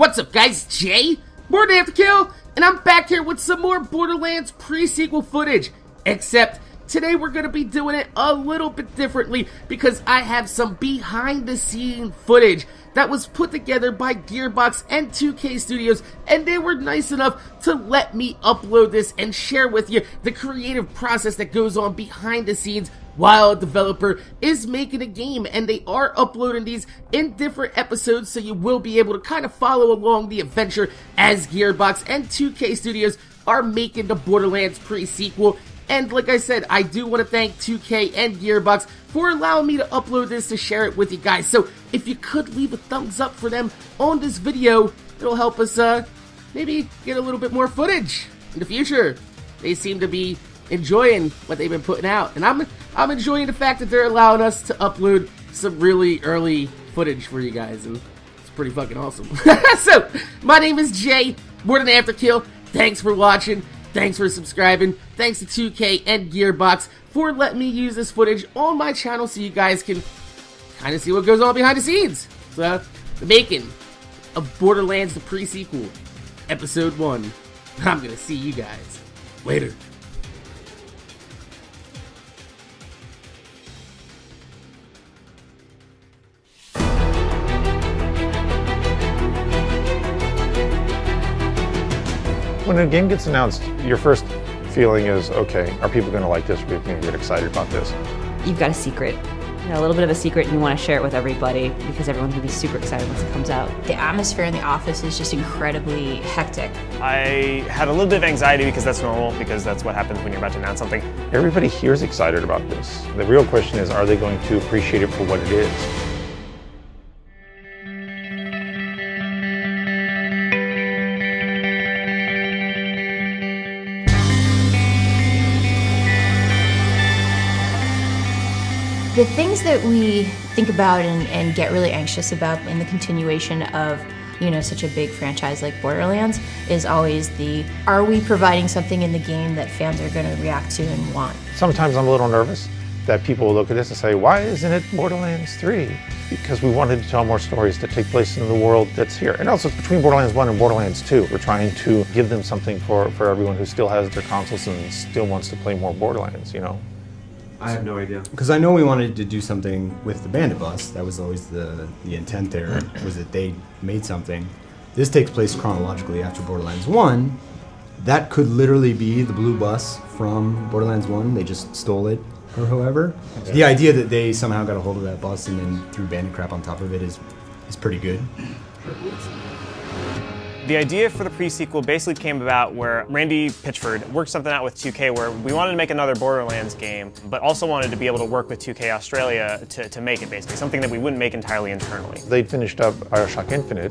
What's up guys, it's Jay, MorninAfterKill, and I'm back here with some more Borderlands pre-sequel footage. Except, today we're going to be doing it a little bit differently because I have some behind-the-scene footage that was put together by Gearbox and 2K Studios, and they were nice enough to let me upload this and share with you the creative process that goes on behind the scenes while a developer is making a game. And they are uploading these in different episodes, so you will be able to kind of follow along the adventure as Gearbox and 2K Studios are making the Borderlands pre-sequel. And like I said, I do want to thank 2K and Gearbox for allowing me to upload this to share it with you guys. So if you could leave a thumbs up for them on this video, it'll help us maybe get a little bit more footage in the future. They seem to be enjoying what they've been putting out, and I'm enjoying the fact that they're allowing us to upload some really early footage for you guys, and it's pretty fucking awesome. So my name is Jay, MorninAfterKill. Thanks for watching. Thanks for subscribing. Thanks to 2K and Gearbox for letting me use this footage on my channel so you guys can kind of see what goes on behind the scenes. So, the making of Borderlands the pre-sequel, Episode 1. I'm gonna see you guys later. When a game gets announced, your first feeling is, okay, are people going to like this? Are people going to get excited about this? You've got a secret. You know, a little bit of a secret, and you want to share it with everybody because everyone's going to be super excited once it comes out. The atmosphere in the office is just incredibly hectic. I had a little bit of anxiety because that's normal, because that's what happens when you're about to announce something. Everybody here is excited about this. The real question is, are they going to appreciate it for what it is? The things that we think about and get really anxious about in the continuation of, you know, such a big franchise like Borderlands is always are we providing something in the game that fans are going to react to and want? Sometimes I'm a little nervous that people will look at this and say, why isn't it Borderlands 3? Because we wanted to tell more stories that take place in the world that's here. And also between Borderlands 1 and Borderlands 2, we're trying to give them something for everyone who still has their consoles and still wants to play more Borderlands, you know? I have no idea. Because I know we wanted to do something with the Bandit Bus. That was always the intent there, was that they made something. This takes place chronologically after Borderlands 1. That could literally be the blue bus from Borderlands 1. They just stole it, or whoever. Okay. The idea that they somehow got a hold of that bus and then threw bandit crap on top of it is pretty good. The idea for the pre-sequel basically came about where Randy Pitchford worked something out with 2K where we wanted to make another Borderlands game, but also wanted to be able to work with 2K Australia to make it, basically, something that we wouldn't make entirely internally. They'd finished up BioShock Infinite,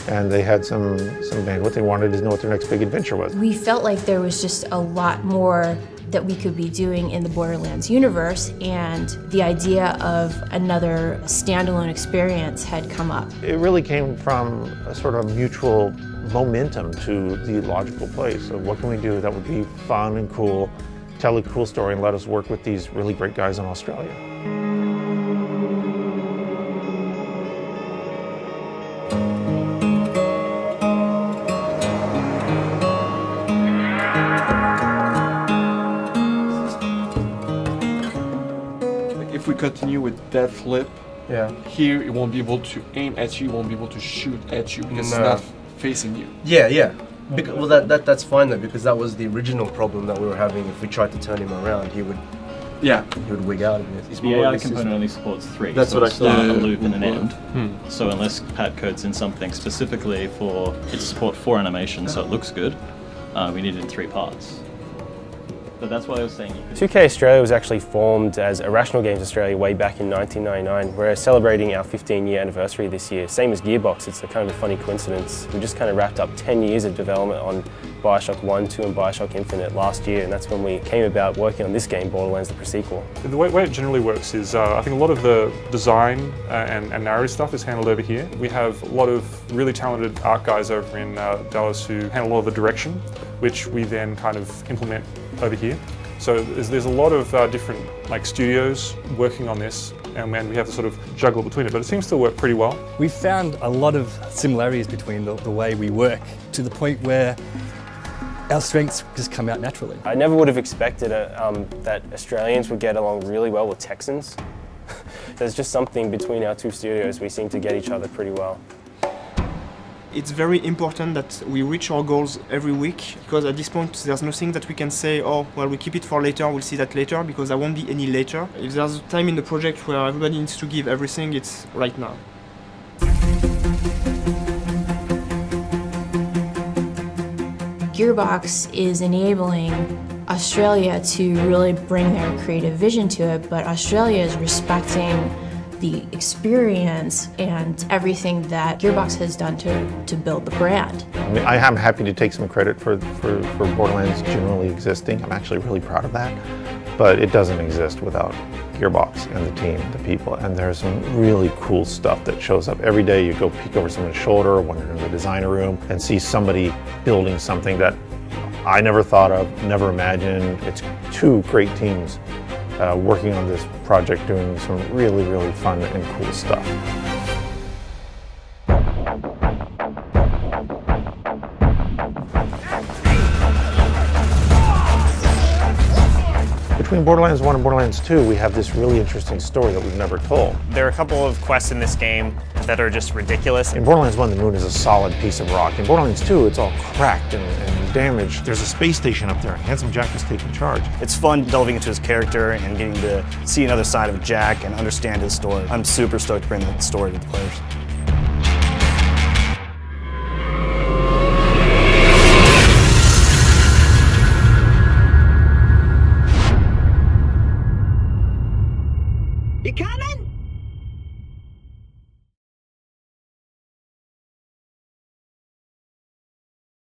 and they had some bandwidth. They wanted to know what their next big adventure was. We felt like there was just a lot more that we could be doing in the Borderlands universe, and the idea of another standalone experience had come up. It really came from a sort of mutual momentum to the logical place of what can we do that would be fun and cool, tell a cool story, and let us work with these really great guys in Australia. If we continue with that flip, here it won't be able to aim at you, it won't be able to shoot at you because it's not facing you. Yeah. Well, that's fine though, because that was the original problem that we were having. If we tried to turn him around, he would wig out of it. The AI component only supports 3. That's so what I start, a loop, and an end. So unless Pat codes in something specifically for it to support 4 animations, so it looks good, we need it in 3 parts. But that's why I was saying you could... 2K Australia was actually formed as Irrational Games Australia way back in 1999. We're celebrating our 15-year anniversary this year. Same as Gearbox, it's a kind of a funny coincidence. We just kind of wrapped up 10 years of development on BioShock 1, 2 and BioShock Infinite last year, and that's when we came about working on this game, Borderlands the Presequel. The way it generally works is I think a lot of the design and narrative stuff is handled over here. We have a lot of really talented art guys over in Dallas who handle a lot of the direction, which we then kind of implement over here. So there's a lot of different studios working on this, and we have to sort of juggle between it, but it seems to work pretty well. We've found a lot of similarities between the way we work, to the point where our strengths just come out naturally. I never would have expected that Australians would get along really well with Texans. There's just something between our two studios. We seem to get each other pretty well. It's very important that we reach our goals every week, because at this point there's nothing that we can say, oh, well, we keep it for later, we'll see that later, because there won't be any later. If there's a time in the project where everybody needs to give everything, it's right now. Gearbox is enabling Australia to really bring their creative vision to it, but Australia is respecting the experience and everything that Gearbox has done to build the brand. I mean, I am happy to take some credit for Borderlands generally existing. I'm actually really proud of that, but it doesn't exist without Gearbox and the team, the people, and there's some really cool stuff that shows up every day. You go peek over someone's shoulder when you're in the designer room and see somebody building something that I never thought of, never imagined. It's two great teams working on this project, doing some really, really fun and cool stuff. Between Borderlands 1 and Borderlands 2, we have this really interesting story that we've never told. There are a couple of quests in this game that are just ridiculous. In Borderlands 1, the moon is a solid piece of rock. In Borderlands 2, it's all cracked and damaged. There's a space station up there, and Handsome Jack is taking charge. It's fun delving into his character and getting to see another side of Jack and understand his story. I'm super stoked to bring that story to the players. You coming?